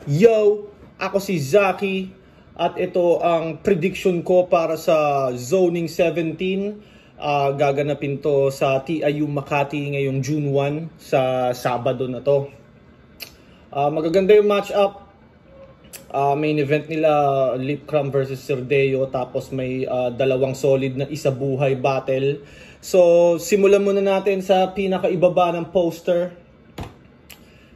Yo! Ako si Zaki at ito ang prediction ko para sa Zoning 17. Gaganapin to sa TIU Makati ngayong June 1 sa Sabado na to. Magaganda yung matchup. Main event nila Lipcram versus Serdeo, tapos may dalawang solid na isabuhay battle. So simulan muna natin sa pinakaibaba ng poster.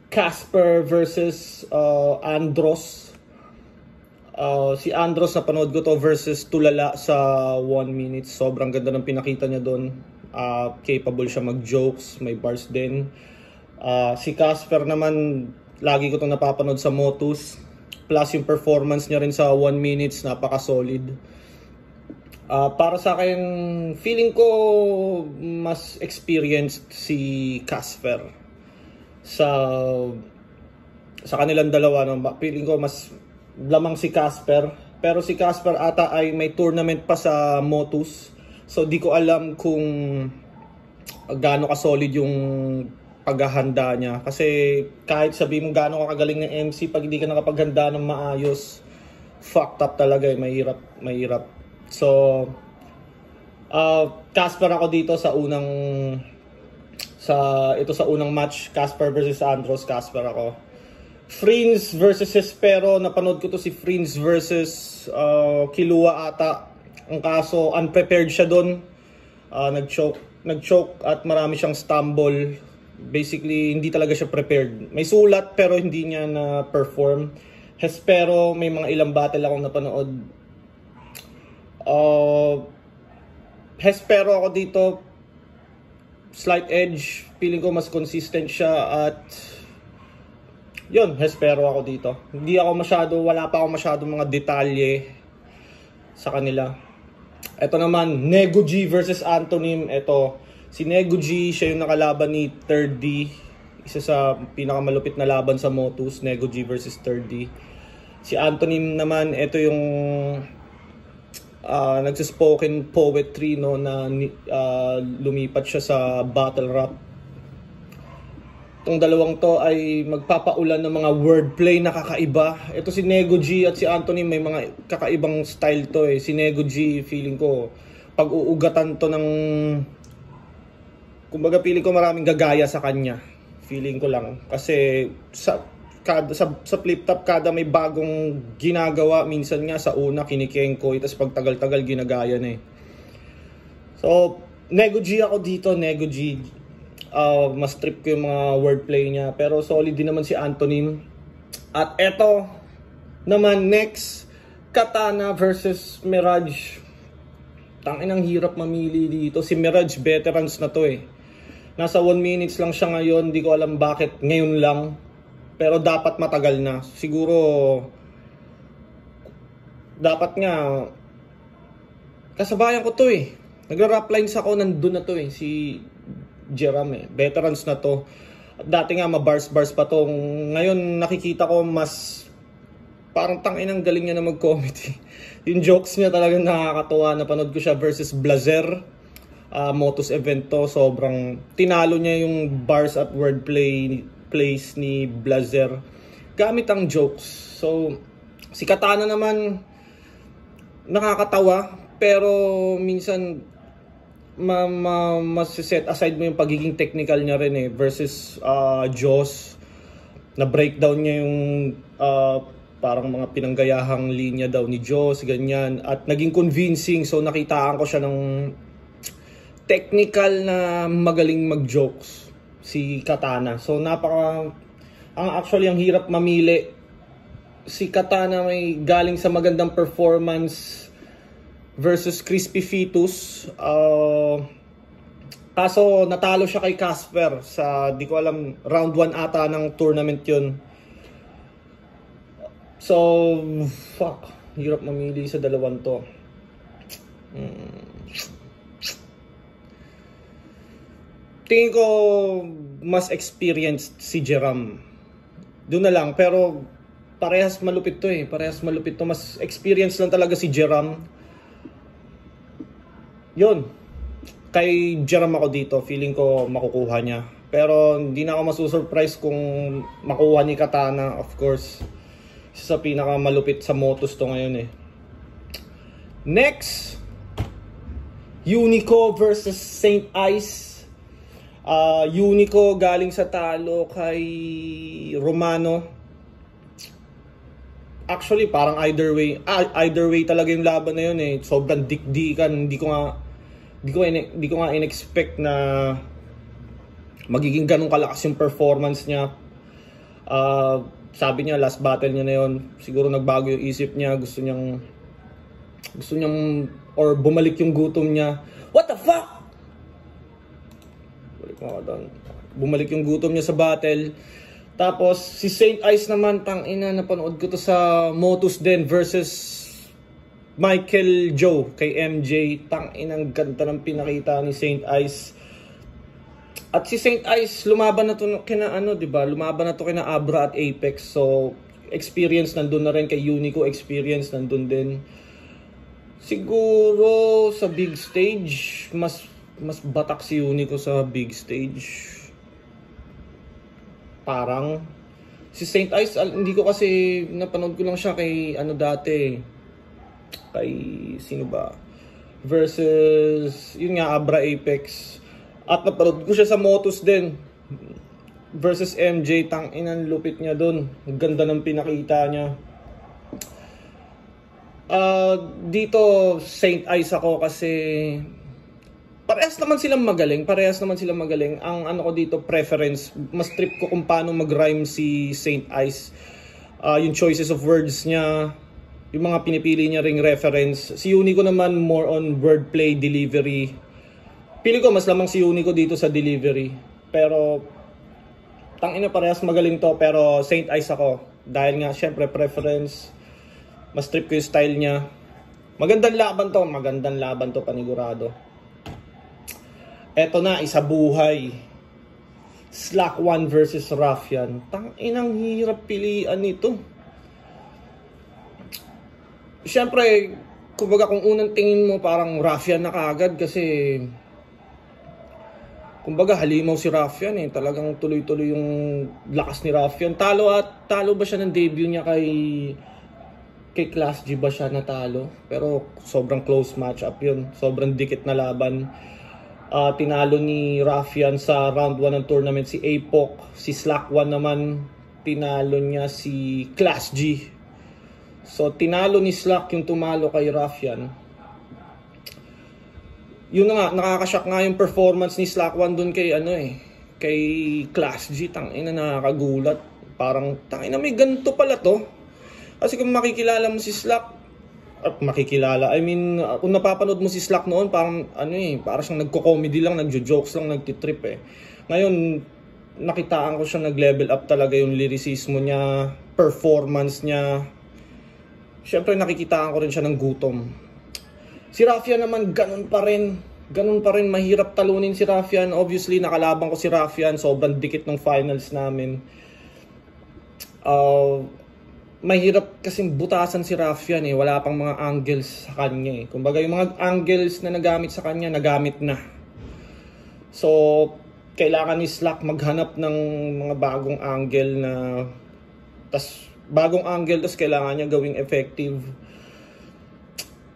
Casper versus Andros. Si Andros, napanood ko to versus Tulala sa 1 minute. Sobrang ganda ng pinakita niya doon. Capable siya mag-jokes, may bars din. Si Casper naman, lagi ko itong napapanood sa Motus. Plus yung performance niya rin sa 1 minutes, napaka-solid. Para sa akin, feeling ko mas experienced si Casper sa kanilang dalawa, no? Feeling ko mas lamang si Casper, pero si Casper ata ay may tournament pa sa Motus, so di ko alam kung gaano ka solid yung paghahanda niya, kasi kahit sabi mo gaano ka kagaling ng MC, pag hindi ka nakapaghanda ng maayos, fucked up talaga, mahirap. So Casper ako dito sa unang match. Casper versus Andros, Casper ako. Frins versus Espero, napanood ko to si Frins versus Kilua ata. Ang kaso, unprepared siya doon. Nag-choke at marami siyang stumble. Basically, hindi talaga siya prepared. May sulat pero hindi niya na-perform. Espero, may mga ilang battle akong napanood. Espero ako dito, slight edge. Feeling ko mas consistent siya at yun, Hespero ako dito. Wala pa ako masyadong mga detalye sa kanila. Ito naman, Nego G versus Antonym. Ito, si Nego G, siya yung nakalaban ni 3rd D. Isa sa pinakamalupit na laban sa Motus, Nego G versus 3rd D. Si Antonym naman, ito yung nagsaspoken poetry, no, na lumipat siya sa battle rap. Itong dalawang to ay magpapaulan ng mga wordplay na kakaiba. Ito si Nego G at si Anthony, may mga kakaibang style to eh. Si Nego G, feeling ko pag uugatan to ng, kumbaga feeling ko maraming gagaya sa kanya. Feeling ko lang kasi sa flip top kada may bagong ginagawa, minsan nga sa una kinikengko, tapos pag tagal-tagal ginagaya na eh. So Nego G ako dito, Nego G. Mas trip ko yung mga wordplay niya, pero solid din naman si Antonym. At eto naman next, Katana versus Mirage. Tanginang hirap mamili dito. Si Mirage, veterans na to eh. Nasa 1 minutes lang siya ngayon, di ko alam bakit ngayon lang. Pero dapat matagal na. Siguro dapat nga kasabayan ko to eh. Nagra-rap lines ako, nandun na to eh. Si Jeram eh. Veterans na to. Dati nga mabars pa to. Ngayon nakikita ko mas parang tanginang galing niya na mag-comedy. Yung jokes niya talagang nakakatuwa. Napanood ko siya versus Blazer. Motus event to. Sobrang tinalo niya yung bars at wordplay plays ni Blazer gamit ang jokes. So si Katana naman nakakatawa, pero minsan mas-set aside mo yung pagiging technical niya rin eh, versus Joss na breakdown niya yung parang mga pinanggayahang linya daw ni Joss, ganyan, at naging convincing. So nakitaan ko siya ng technical na magaling mag-jokes si Katana. So actually ang hirap mamili. Si Katana may galing sa magandang performance versus Crispy Fetus. Kaso natalo siya kay Casper sa, di ko alam, round 1 ata ng tournament yun. So fuck, hirap mamili sa dalawang to. Tingin ko mas experienced si Jeram. Doon na lang, pero parehas malupit to eh. Mas experienced lang talaga si Jeram. Yun. Kay Jeram ako dito. Feeling ko makukuha niya. Pero hindi na ako masusurprise kung makuha ni Katana, of course. Isa sa pinakamalupit sa Motus to ngayon eh. Next, Unico versus Saint Ice. Unico galing sa talo kay Romano. Actually, parang either way talaga yung laban na yun eh. Sobrang dikdikan. Hindi ko nga in-expect na magiging ganun kalakas yung performance niya. Sabi niya last battle niya na yun, siguro nagbago yung isip niya, gusto niyang or bumalik yung gutom niya. What the fuck? Bumalik yung gutom niya sa battle. Tapos si Saint Ice naman, tangina, napanood ko to sa Motus din versus Michael Joe kay MJ. Tanginang ganda ng pinakita ni Saint Ice. At si Saint Ice lumaban na to kina Lumaban na to kina Abra at Apex. So experience nandun na rin, kay Unico experience nandun din. Siguro sa big stage mas batak si Unico sa big stage. Parang si Saint Ice, hindi ko kasi napanood ko lang siya kay dati. Kay sino ba? Versus yun nga, Abra Apex. At napanood ko siya sa Motus din versus MJ. Tanginan, lupit niya doon. Ang ganda ng pinakita niya. Dito Saint Ice ako kasi parehas naman silang magaling. Ang ko dito, preference, mas trip ko kung paano mag-rhyme si Saint Ice. Yung choices of words niya, yung mga pinipili niya ring reference. Si Unico naman more on wordplay, delivery. Pili ko mas lamang si Unico dito sa delivery. Pero tangina, parehas magaling to, pero Saint Ice ako. Dahil nga syempre preference, mas trip ko yung style niya. Magandang laban to panigurado. Eto na, isa buhay. Slack 1 versus Ruffian. Tanginang hirap pilian nito. Siyempre, kumbaga kung unang tingin mo parang Ruffian na kaagad kasi kumbaga halimaw si Ruffian eh. Talagang tuloy-tuloy yung lakas ni Ruffian. Talo ba siya ng debut niya kay Class G ba siya natalo? Pero sobrang close matchup yun. Sobrang dikit na laban. Tinalo ni Ruffian sa round 1 ng tournament si Apoc. Si Slack 1 naman, tinalo niya si Class G. So tinalo ni Slack yung tumalo kay Ruffian. Yun na nga, nakakashock nga yung performance ni Slack 1 dun kay kay Class G. Tangina, nakakagulat. Parang tangina, may ganito pala to. Kasi kung makikilala mo si Slack, kung napapanood mo si Slack noon, parang parang siyang nagko-comedy lang, nagjo-jokes lang, nagtitrip eh. Ngayon, nakitaan ko siya nag-level up talaga yung lyricismo niya, performance niya. Siyempre nakikitaan ko rin siya ng gutom. Si Ruffian naman ganun pa rin, mahirap talunin si Ruffian. Obviously, nakalaban ko si Ruffian, sobrang dikit ng finals namin. Mahirap kasing butasan si Ruffian eh. Wala pang mga angles sa kanya eh. Kumbaga yung mga angles na nagamit sa kanya, nagamit na. So, kailangan ni Slack maghanap ng mga bagong angle na tas kailangan niya gawing effective.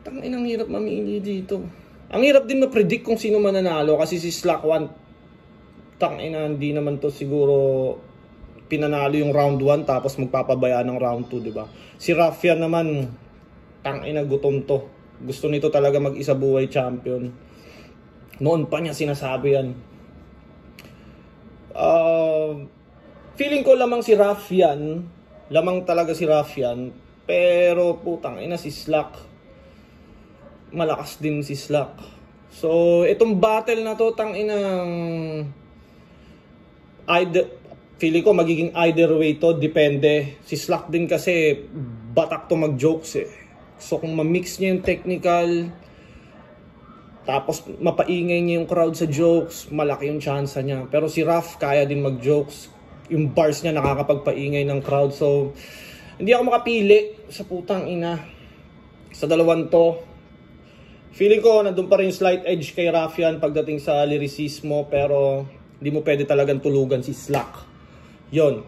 Tangin, ang hirap mamili dito. Ang hirap din ma-predict kung sino mananalo kasi si Slack 1, hindi naman to siguro pinanalo yung round 1 tapos magpapabaya ng round 2, di ba? Si Ruffian naman, gutom to. Gusto nito talaga mag-isa buhay champion. Noon pa niya sinasabi yan. Feeling ko lamang talaga si Ruffian, pero si Slack, malakas din si Slack. So, itong battle na to, feeling ko magiging either way to, depende. Si Slack din kasi batak to mag-jokes eh. So kung ma-mix niya yung technical, tapos mapaingay niya yung crowd sa jokes, malaki yung chance niya. Pero si Ruff kaya din mag-jokes. Yung bars niya nakakapagpaingay ng crowd. So hindi ako makapili sa putang ina. Sa dalawang to, feeling ko nandun pa rin slight edge kay Ruffian pagdating sa lyricismo, pero hindi mo pwede talagang tulugan si Slack. Yon.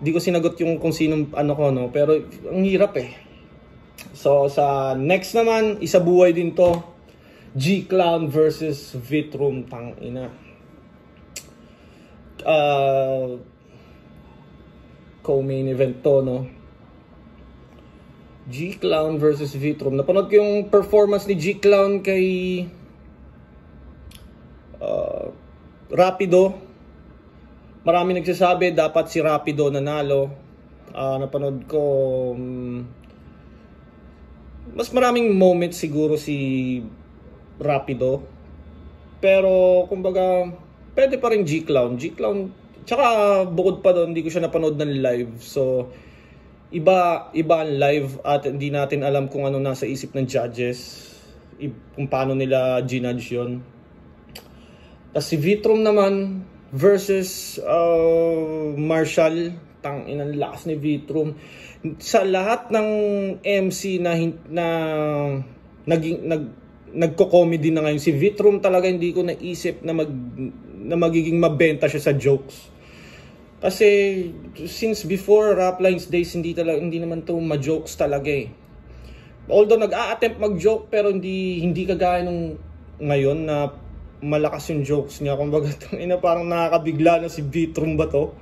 Di ko sinagot yung kung sinong ano ko, no? Pero ang hirap eh. So, sa next naman, isa buhay din to. G-Clown versus Vitrum. Tangina. Co-main event to, no? G-Clown versus Vitrum. Napanood ko yung performance ni G-Clown kay Rapido. Marami nagsasabi dapat si Rapido nanalo. Napanood ko mas maraming moments siguro si Rapido. Pero kumbaga pwede pa rin G-Clown. Tsaka bukod pa doon, hindi ko siya napanood ng live. So iba ang live at hindi natin alam kung ano nasa isip ng judges, kung paano nila ginudge yun. Tapos si Vitrum naman versus Marshall. Inang lakas ni Vitrum. Sa lahat ng MC na nagko-comedy na ngayon, si Vitrum talaga hindi ko naisip na magiging mabenta siya sa jokes. Kasi since before Raplines days, hindi naman to ma-jokes talaga eh. Although nag-a-attempt mag-joke, pero hindi kagaya nung ngayon na malakas yung jokes niya. Kumbaga parang nakakabigla na si Vitrum ba to,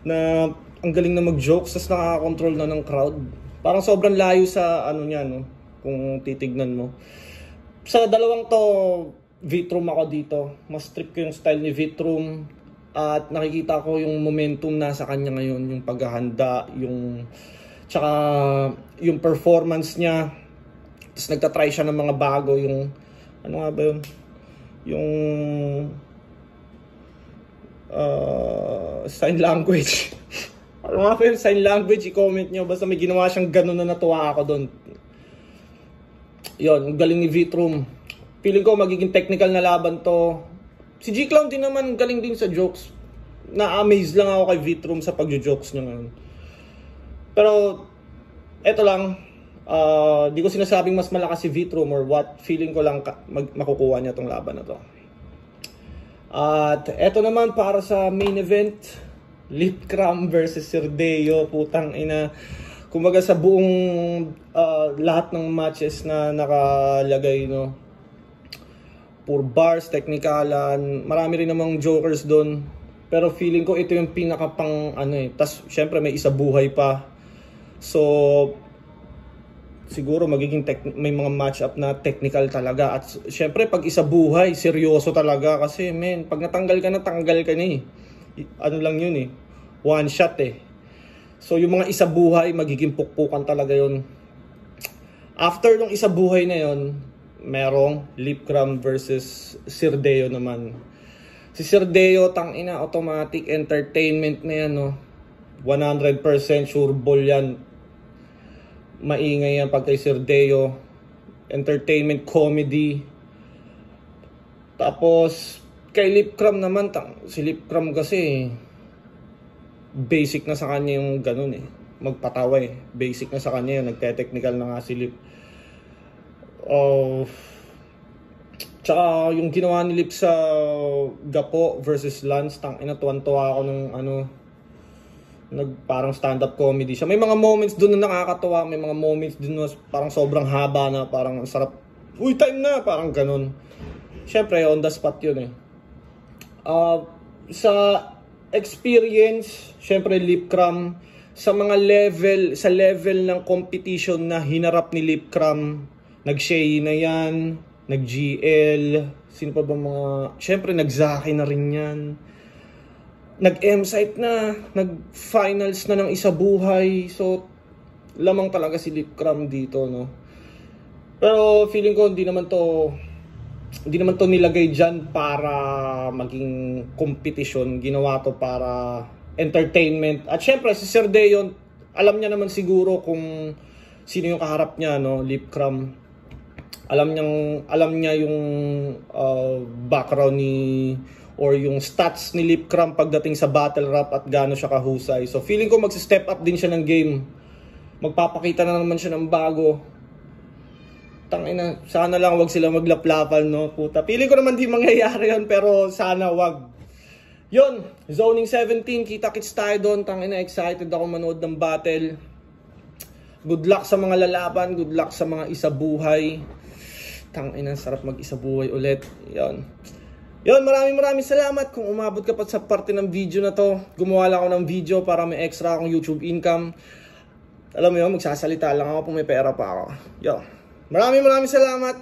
na ang galing na mag-jokes, tapos nakaka-control na ng crowd. Parang sobrang layo sa ano niya, no? Kung titignan mo. Sa dalawang to, Vitrum ako dito. Mas trip ko yung style ni Vitrum. At nakikita ko yung momentum nasa kanya ngayon. Yung paghahanda, tsaka yung performance niya. Tapos nagtatry siya ng mga bago. Yung, ano nga ba yun? Yung sign language. Ano nga ba yung sign language? I-comment nyo. Basta may ginawa siyang ganun na natuwa ako doon. Yun, galing ni Vitrum. Feeling ko magiging technical na laban to. Si G-Clown din naman galing din sa jokes. Na-amaze lang ako kay Vitrum sa pag-jokes niya ngayon. Pero, eto lang. Di ko sinasabing mas malakas si Vitrum or what. Feeling ko lang makukuha niya tong laban na to. At eto naman para sa main event. Lipcram versus Sirdeo. Putang ina. Kumbaga sa buong lahat ng matches na nakalagay, no, pure bars, technikalan, marami rin namang jokers doon. Pero feeling ko ito yung pinaka pang ano eh. Tas syempre may isa buhay pa. So siguro magiging may mga match-up na technical talaga. At syempre pag isa buhay, seryoso talaga. Kasi men, pag natanggal ka na, tanggal ka na eh. Ano lang yun eh, one shot eh. So yung mga isa buhay, magiging pukpukan talaga yun. After nung isa buhay na yun, merong Lipcram versus Sirdeo naman. Si Sirdeo, tangina, automatic entertainment na yan, no? 100% sure ball yan. Maingay yan pag kay Sirdeo. Entertainment, comedy. Tapos kay Lipcram naman, si Lipcram kasi basic na sa kanya yung ganun eh, magpatawa eh. Basic na sa kanya yun, nagte-technical na nga si Lip. Tsaka yung ginawa ni Lip sa Gapo versus Lance, tangina, tuwan-tuwa ako nung parang stand-up comedy siya. May mga moments dun na nakakatawa, may mga moments dun na parang sobrang haba na, parang sarap, uy, time na, parang ganun. Syempre on the spot yun eh. Sa experience, syempre Lipcram, sa level ng competition na hinarap ni Lipcram, nag-Shay na yan, nag-GL, sino pa ba mga, syempre nag-Zaki na rin yan, nag-M-Site na, nag-finals na ng isa buhay. So lamang talaga si Lipcram dito, no. Pero feeling ko hindi naman to nilagay dyan para maging competition. Ginawa to para entertainment. At syempre si Sirdeo, alam niya naman siguro kung sino yung kaharap niya, no, Lipcram. Alam niya yung background or yung stats ni Lipcram pagdating sa battle rap at gaano siya kahusay. So feeling ko magsi-step up din siya ng game. Magpapakita na naman siya ng bago. Tangina, sana lang wag sila maglaplapan, no, puta. Feeling ko naman di mangyayari yan, pero sana wag. Yun, Zoning 17, kita-kits tayo doon. Tangina, excited ako manood ng battle. Good luck sa mga lalaban, good luck sa mga isabuhay. Tangina, sarap mag-isabuhay ulit. Yun. Yun, maraming salamat kung umabot ka pa sa parte ng video na to. Gumawa lang ako ng video para may extra akong YouTube income. Alam mo yun, magsasalita lang ako kung may pera pa ako. Yo, maraming salamat.